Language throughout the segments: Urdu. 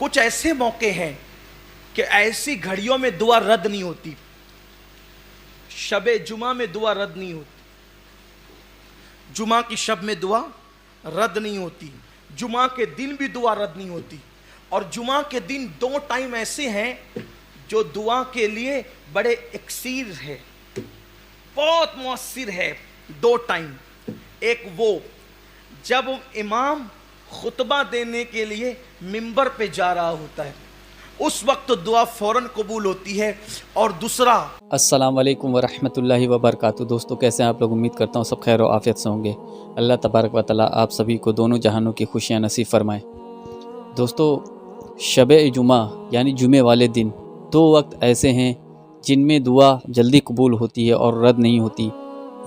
کچھ ایسے موقع ہیں کہ ایسی گھڑیوں میں دعا رد نہیں ہوتی. شب جمعہ میں دعا رد نہیں ہوتی, جمعہ کی شب میں دعا رد نہیں ہوتی, جمعہ کے دن بھی دعا رد نہیں ہوتی. اور جمعہ کے دن 2 ٹائم ایسے ہیں جو دعا کے لیے بڑے اکثیر ہے, بہت مؤثر ہے. 2 ٹائم, ایک وہ جب امام خطبہ دینے کے لیے منبر پہ جا رہا ہوتا ہے, اس وقت دعا فوراً قبول ہوتی ہے. اور دوسرا, السلام علیکم ورحمۃ اللہ وبرکاتہ. دوستو کیسے ہیں آپ لوگ؟ امید کرتا ہوں سب خیر و عافیت سے ہوں گے. اللہ تبارک و تعالیٰ آپ سبھی کو دونوں جہانوں کی خوشیاں نصیب فرمائے. دوستو شب جمعہ یعنی جمعے والے دن 2 وقت ایسے ہیں جن میں دعا جلدی قبول ہوتی ہے اور رد نہیں ہوتی.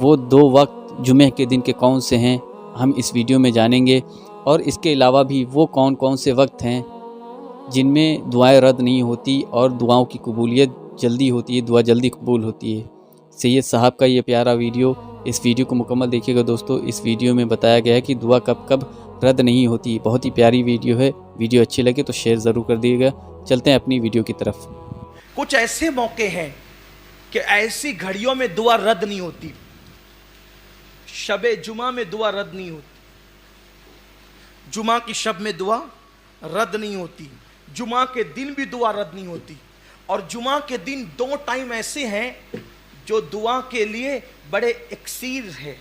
وہ 2 وقت جمعے کے دن کے کون سے ہیں ہم اس ویڈیو میں جانیں گے, اور اس کے علاوہ بھی وہ کون سے وقت ہیں جن میں دعائیں رد نہیں ہوتی اور دعاؤں کی قبولیت جلدی ہوتی ہے, دعا جلدی قبول ہوتی ہے. سید صاحب کا یہ پیارا ویڈیو, اس ویڈیو کو مکمل دیکھیے گا دوستو. اس ویڈیو میں بتایا گیا ہے کہ دعا کب کب رد نہیں ہوتی. بہت ہی پیاری ویڈیو ہے. ویڈیو اچھی لگے تو شیئر ضرور کر دیجیے گا. چلتے ہیں اپنی ویڈیو کی طرف. کچھ ایسے موقع ہیں کہ ایسی گھڑیوں میں دعا رد نہیں ہوتی. شب جمعہ میں دعا رد نہیں ہوتی, جمعہ کی شب میں دعا رد نہیں ہوتی, جمعہ کے دن بھی دعا رد نہیں ہوتی. اور جمعہ کے دن 2 ٹائم ایسے ہیں جو دعا کے لیے بڑے اکثیر ہے,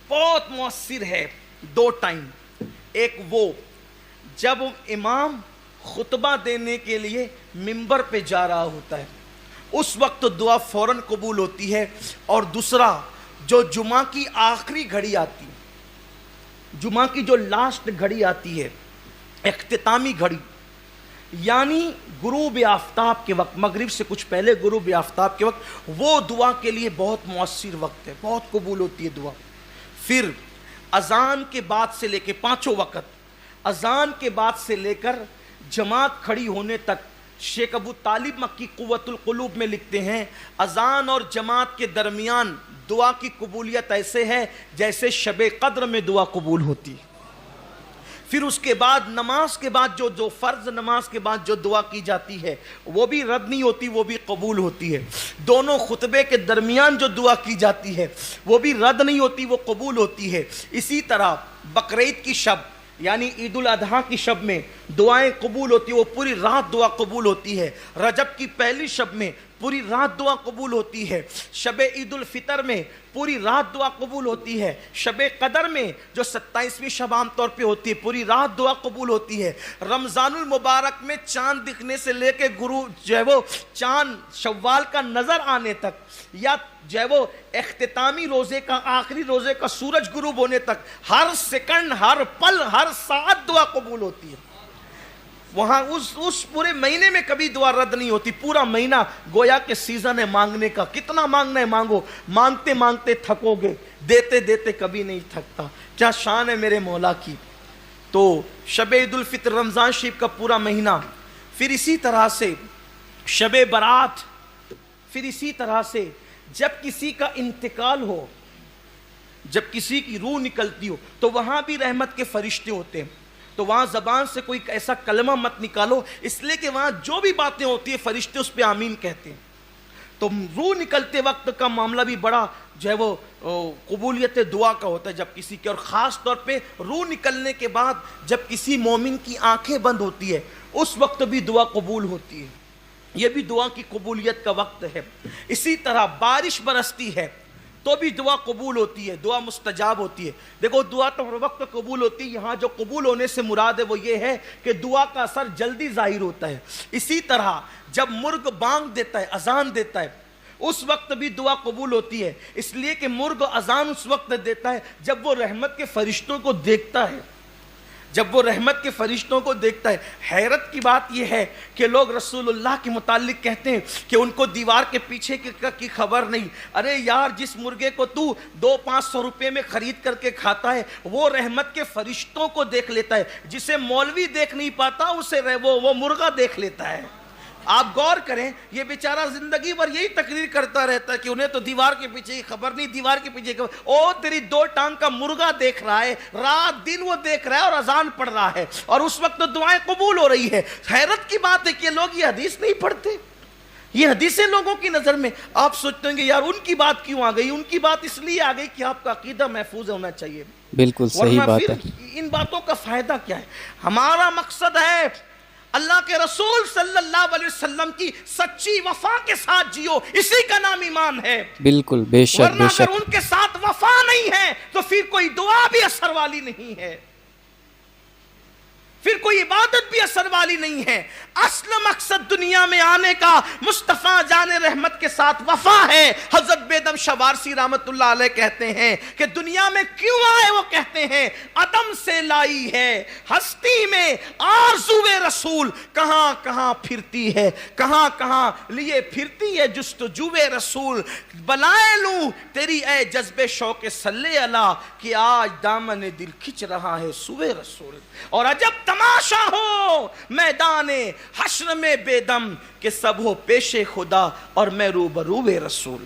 بہت مؤثر ہے. 2 ٹائم, ایک وہ جب امام خطبہ دینے کے لیے منبر پہ جا رہا ہوتا ہے, اس وقت دعا فوراً قبول ہوتی ہے. اور دوسرا, جو جمعہ کی آخری گھڑی آتی, جمعہ کی جو لاسٹ گھڑی آتی ہے, اختتامی گھڑی, یعنی غروب آفتاب کے وقت, مغرب سے کچھ پہلے غروب آفتاب کے وقت, وہ دعا کے لیے بہت مؤثر وقت ہے, بہت قبول ہوتی ہے دعا. پھر اذان کے بعد سے لے کے 5 وقت, اذان کے بعد سے لے کر جماعت کھڑی ہونے تک, شیخ ابو طالب مکی قوت القلوب میں لکھتے ہیں اذان اور جماعت کے درمیان دعا کی قبولیت ایسے ہے جیسے شب قدر میں دعا قبول ہوتی. پھر اس کے بعد نماز کے بعد جو فرض نماز کے بعد جو دعا کی جاتی ہے وہ بھی رد نہیں ہوتی, وہ بھی قبول ہوتی ہے. دونوں خطبے کے درمیان جو دعا کی جاتی ہے وہ بھی رد نہیں ہوتی, وہ قبول ہوتی ہے. اسی طرح بقرعید کی شب یعنی عید الاضحیٰ کی شب میں دعائیں قبول ہوتی ہیں, وہ پوری رات دعا قبول ہوتی ہے. رجب کی پہلی شب میں پوری رات دعا قبول ہوتی ہے. شب عید الفطر میں پوری رات دعا قبول ہوتی ہے. شب قدر میں جو 27ویں شب عام طور پہ ہوتی ہے پوری رات دعا قبول ہوتی ہے. رمضان المبارک میں چاند دکھنے سے لے کے جو ہے وہ چاند شوال کا نظر آنے تک, یا جو ہے وہ اختتامی روزے کا, آخری روزے کا سورج غروب ہونے تک, ہر سیکنڈ, ہر پل, ہر ساعت دعا قبول ہوتی ہے. وہاں اس پورے مہینے میں کبھی دعا رد نہیں ہوتی. پورا مہینہ گویا کہ سیزن ہے مانگنے کا, کتنا مانگنا ہے مانگو, مانگتے مانگتے تھکو گے, دیتے دیتے کبھی نہیں تھکتا. کیا شان ہے میرے مولا کی. تو شب عید الفطر, رمضان شریف کا پورا مہینہ, پھر اسی طرح سے شب برات, پھر اسی طرح سے جب کسی کا انتقال ہو, جب کسی کی روح نکلتی ہو تو وہاں بھی رحمت کے فرشتے ہوتے ہیں. تو وہاں زبان سے کوئی ایسا کلمہ مت نکالو, اس لیے کہ وہاں جو بھی باتیں ہوتی ہیں فرشتے اس پہ آمین کہتے ہیں. تو روح نکلتے وقت کا معاملہ بھی بڑا جو ہے وہ قبولیت دعا کا ہوتا ہے جب کسی کے, اور خاص طور پہ روح نکلنے کے بعد جب کسی مومن کی آنکھیں بند ہوتی ہے اس وقت بھی دعا قبول ہوتی ہے. یہ بھی دعا کی قبولیت کا وقت ہے. اسی طرح بارش برستی ہے تو بھی دعا قبول ہوتی ہے, دعا مستجاب ہوتی ہے. دیکھو دعا تو ہر وقت قبول ہوتی ہے, یہاں جو قبول ہونے سے مراد ہے وہ یہ ہے کہ دعا کا اثر جلدی ظاہر ہوتا ہے. اسی طرح جب مرغ بانگ دیتا ہے, اذان دیتا ہے, اس وقت بھی دعا قبول ہوتی ہے, اس لیے کہ مرغ اذان اس وقت دیتا ہے جب وہ رحمت کے فرشتوں کو دیکھتا ہے, جب وہ رحمت کے فرشتوں کو دیکھتا ہے. حیرت کی بات یہ ہے کہ لوگ رسول اللہ کے متعلق کہتے ہیں کہ ان کو دیوار کے پیچھے کی خبر نہیں. ارے یار, جس مرغے کو تو 200-500 روپے میں خرید کر کے کھاتا ہے وہ رحمت کے فرشتوں کو دیکھ لیتا ہے. جسے مولوی دیکھ نہیں پاتا اسے وہ مرغا دیکھ لیتا ہے. آپ غور کریں، یہ بیچارہ زندگی بھر یہی تقریر کرتا رہتا ہے کہ انہیں تو دیوار کے پیچھے کی خبر نہیں، دیوار کے پیچھے او تیری 2 ٹانگ کا مرغا دیکھ رہا ہے، رات دن وہ دیکھ رہا ہے اور اذان پڑھ رہا ہے، اور اس وقت تو دعائیں قبول ہو رہی ہے۔ حیرت کی بات ہے کہ لوگ یہ حدیث نہیں پڑھتے۔ یہ حدیثیں لوگوں کی نظر میں آپ سوچتے ہیں کہ یار ان کی بات کیوں آ گئی؟ ان کی بات اس لیے آ گئی کہ آپ کا عقیدہ محفوظ ہونا چاہیے۔ بالکل صحیح ورنہ بات ہے۔ پھر ان باتوں کا فائدہ کیا ہے؟ ہمارا مقصد ہے اللہ کے رسول صلی اللہ علیہ وسلم کی سچی وفا کے ساتھ جیو، اسی کا نام ایمان ہے۔ بالکل، بے شک ورنہ بے اگر شک۔ ان کے ساتھ وفا نہیں ہے تو پھر کوئی دعا بھی اثر والی نہیں ہے، پھر کوئی عبادت بھی اثر والی نہیں ہے۔ اصل مقصد دنیا میں آنے کا مصطفیٰ جان رحمت کے ساتھ وفا ہے۔ حضرت بیدم شوارسی رحمت اللہ علیہ کہتے ہیں کہ دنیا میں کیوں آئے؟ وہ کہتے ہیں عدم سے لائی ہے ہستی میں آرزو رسول، کہاں کہاں پھرتی ہے، کہاں کہاں لیے پھرتی ہے جستجو رسول، بلائے لوں تیری اے جذب شوق صلی اللہ کہ آج دامن دل کھچ رہا ہے سوئے رسول۔ اور عجب تماشا ہو میدان حشر میں بے دم کہ سب ہو پیش خدا اور میں روبرو رسول۔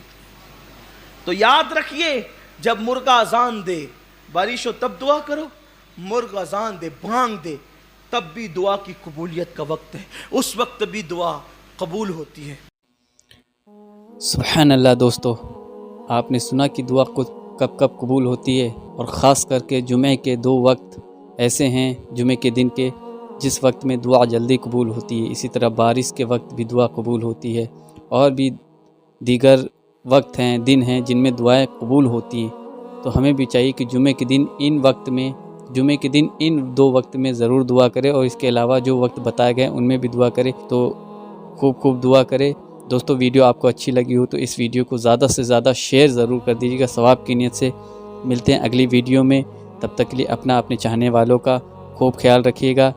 تو یاد رکھیے، جب مرغا اذان دے بارش ہو تب دعا کرو، مرغ اذان دے بھانگ دے تب بھی دعا کی قبولیت کا وقت ہے، اس وقت بھی دعا قبول ہوتی ہے۔ سبحان اللہ۔ دوستو، آپ نے سنا کہ دعا کب کب قبول ہوتی ہے، اور خاص کر کے جمعے کے 2 وقت ایسے ہیں جمعے کے دن کے جس وقت میں دعا جلدی قبول ہوتی ہے۔ اسی طرح بارش کے وقت بھی دعا قبول ہوتی ہے، اور بھی دیگر وقت ہیں، دن ہیں جن میں دعائیں قبول ہوتی ہیں۔ تو ہمیں بھی چاہیے کہ جمعے کے دن ان 2 وقت میں ضرور دعا کرے، اور اس کے علاوہ جو وقت بتائے گئے ان میں بھی دعا کرے۔ تو خوب دعا کرے۔ دوستو، ویڈیو آپ کو اچھی لگی ہو تو اس ویڈیو کو زیادہ سے زیادہ شیئر ضرور کر دیجیے گا، ثواب کی نیت سے۔ ملتے ہیں اگلی ویڈیو میں، تب تک کے لیے اپنے چاہنے والوں کا خوب خیال رکھیے گا۔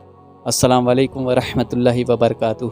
السلام علیکم ورحمۃ اللہ وبرکاتہ۔